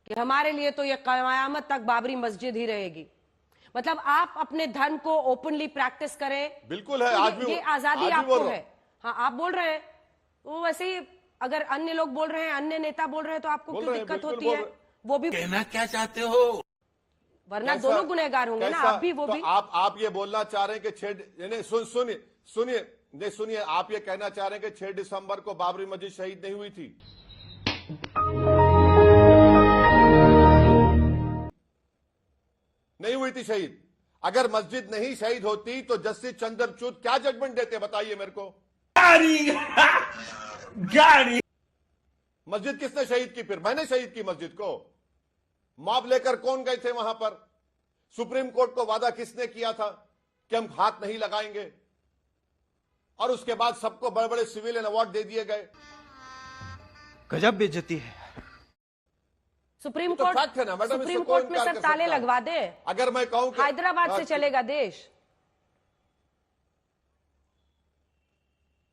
कि हमारे लिए तो ये कयामत तक बाबरी मस्जिद ही रहेगी। मतलब आप अपने धर्म को ओपनली प्रैक्टिस करें, बिल्कुल है, तो आज भी ये आजादी आपको है। हाँ, आप बोल रहे हैं, वो वैसे ही अगर अन्य लोग बोल रहे हैं, अन्य नेता बोल रहे हैं, तो आपको क्यों दिक्कत होती है? वो भी कहना क्या चाहते हो? वरना दोनों गुनहगार होंगे ना, आप भी वो तो भी। आप ये बोलना चाह रहे हैं कि सुनिए सुनिए नहीं सुनिए, आप ये कहना चाह रहे हैं कि 6 दिसंबर को बाबरी मस्जिद शहीद नहीं हुई थी? नहीं हुई थी शहीद। अगर मस्जिद नहीं शहीद होती तो जस्टिस चंद्रचूड़ क्या जजमेंट देते, बताइए मेरे को। गाड़ी मस्जिद किसने शहीद की? फिर मैंने शहीद की मस्जिद को। मॉब लेकर कौन गए थे वहां पर? सुप्रीम कोर्ट को वादा किसने किया था कि हम हाथ नहीं लगाएंगे? और उसके बाद सबको बड़े बड़े सिविलियन अवार्ड दे दिए गए। गजब बेइज्जती है। सुप्रीम तो कोर्ट, फैक्ट है ना मैडम, सुप्रीम कोर्ट में सर ताले लगवा दे। अगर मैं कहूं कि हैदराबाद से चलेगा देश?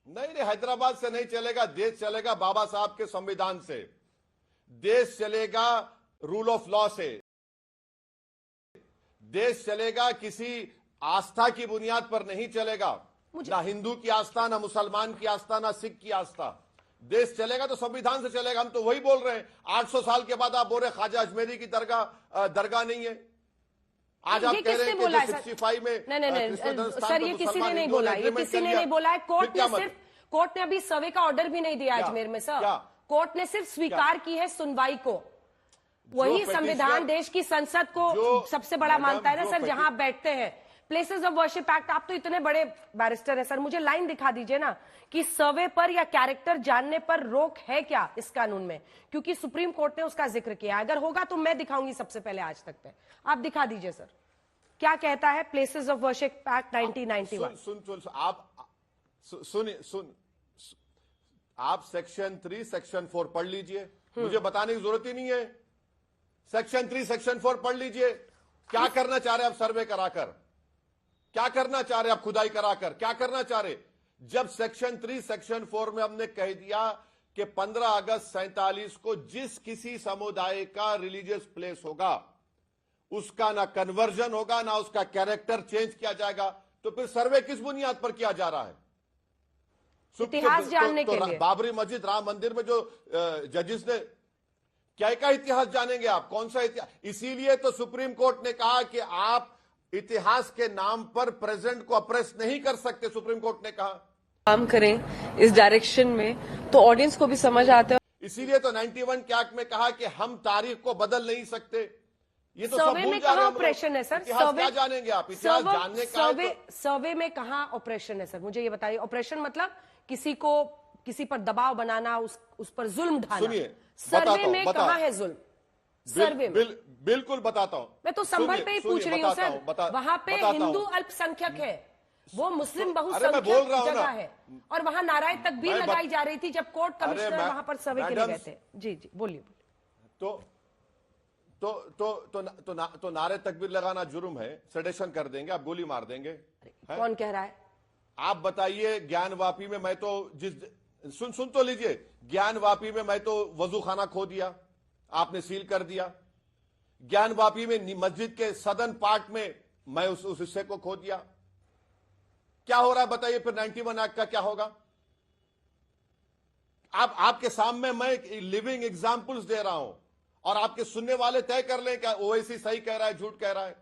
नहीं, हैदराबाद से नहीं चलेगा देश, चलेगा बाबा साहब के संविधान से। देश चलेगा रूल ऑफ लॉ से। देश चलेगा किसी आस्था की बुनियाद पर नहीं चलेगा, ना हिंदू की आस्था, ना मुसलमान की आस्था, ना सिख की आस्था। देश चलेगा तो संविधान से चलेगा। हम तो वही बोल रहे हैं। 800 साल के बाद आप बोल रहे ख्वाजा अजमेरी की दरगाह नहीं है। आज आप कह रहे हैं कि 65 में नहीं सर, ये किसी ने नहीं बोला, ये किसी ने नहीं बोला है। कोर्ट ने अभी सर्वे का ऑर्डर भी नहीं दिया अजमेर में सर। कोर्ट ने सिर्फ स्वीकार की है सुनवाई को। वही संविधान देश की संसद को सबसे बड़ा मानता है ना सर, जहां आप बैठते हैं। प्लेसेस ऑफ वर्शिप एक्ट, आप तो इतने बड़े बैरिस्टर है सर, मुझे लाइन दिखा दीजिए ना कि सर्वे पर या कैरेक्टर जानने पर रोक है क्या इस कानून में, क्योंकि सुप्रीम कोर्ट ने उसका जिक्र किया। अगर होगा तो मैं दिखाऊंगी सबसे पहले आज तक पे। आप दिखा दीजिए सर, क्या कहता है प्लेसेस ऑफ वर्शिप एक्ट 1991। आप सेक्शन 3 सेक्शन 4 पढ़ लीजिए, मुझे बताने की जरूरत ही नहीं है। सेक्शन 3 सेक्शन 4 पढ़ लीजिए। क्या करना चाह रहे हैं आप सर्वे कराकर? क्या करना चाह रहे हैं आप खुदाई कराकर? क्या करना चाह रहे? जब सेक्शन 3 सेक्शन 4 में हमने कह दिया कि 15 अगस्त 47 को जिस किसी समुदाय का रिलीजियस प्लेस होगा उसका ना कन्वर्जन होगा, ना उसका कैरेक्टर चेंज किया जाएगा, तो फिर सर्वे किस बुनियाद पर किया जा रहा है? इतिहास जानने के लिए। बाबरी मस्जिद, राम मंदिर में जो जजेस ने क्या का इतिहास जानेंगे आप? कौन सा इतिहास? इसीलिए तो सुप्रीम कोर्ट ने कहा कि आप इतिहास के नाम पर प्रेजेंट को अप्रेस नहीं कर सकते। सुप्रीम कोर्ट ने कहा काम करें इस डायरेक्शन में तो ऑडियंस को भी समझ आता है। इसीलिए तो 91 के एक्ट में कहा कि हम तारीख को बदल नहीं सकते। ये तो सर्वे में कहां ऑपरेशन है सर? सर्वे क्या जानेंगे आप? इतिहास जानने का सर्वे में कहां ऑपरेशन है सर? मुझे ये बताइए। ऑपरेशन मतलब किसी पर दबाव बनाना, उस पर जुल्म ढाना। सुनिए, सर्वे में कहां है जुल्म? सर्वे में बिल्कुल बताता हूं। मैं तो संभल पे ही पूछ रही हूँ सर। वहां पे हिंदू अल्पसंख्यक है, वो मुस्लिम बहुसंख्यक जगह है, और वहां नारायण तकबीर लगाई जा रही थी जब कोर्ट कमिश्नर वहां पर सर्वे के लिए गए थे। जी जी बोलिए। तो नारे तकबीर लगाना जुर्म है, सेडेशन कर देंगे, आप गोली मार देंगे। कौन कह रहा है? आप बताइए। ज्ञानवापी में मैं तो सुन तो लीजिए। ज्ञानवापी में मैं तो वजू खाना खो दिया, आपने सील कर दिया। ज्ञानवापी में मस्जिद के सदन पार्ट में मैं उस हिस्से को खो दिया। क्या हो रहा है बताइए? फिर 91 एक्ट का क्या होगा? आपके सामने मैं लिविंग एग्जाम्पल्स दे रहा हूं और आपके सुनने वाले तय कर लें क्या ओवैसी सही कह रहा है, झूठ कह रहा है।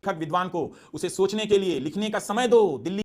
विद्वान को उसे सोचने के लिए लिखने का समय दो। दिल्ली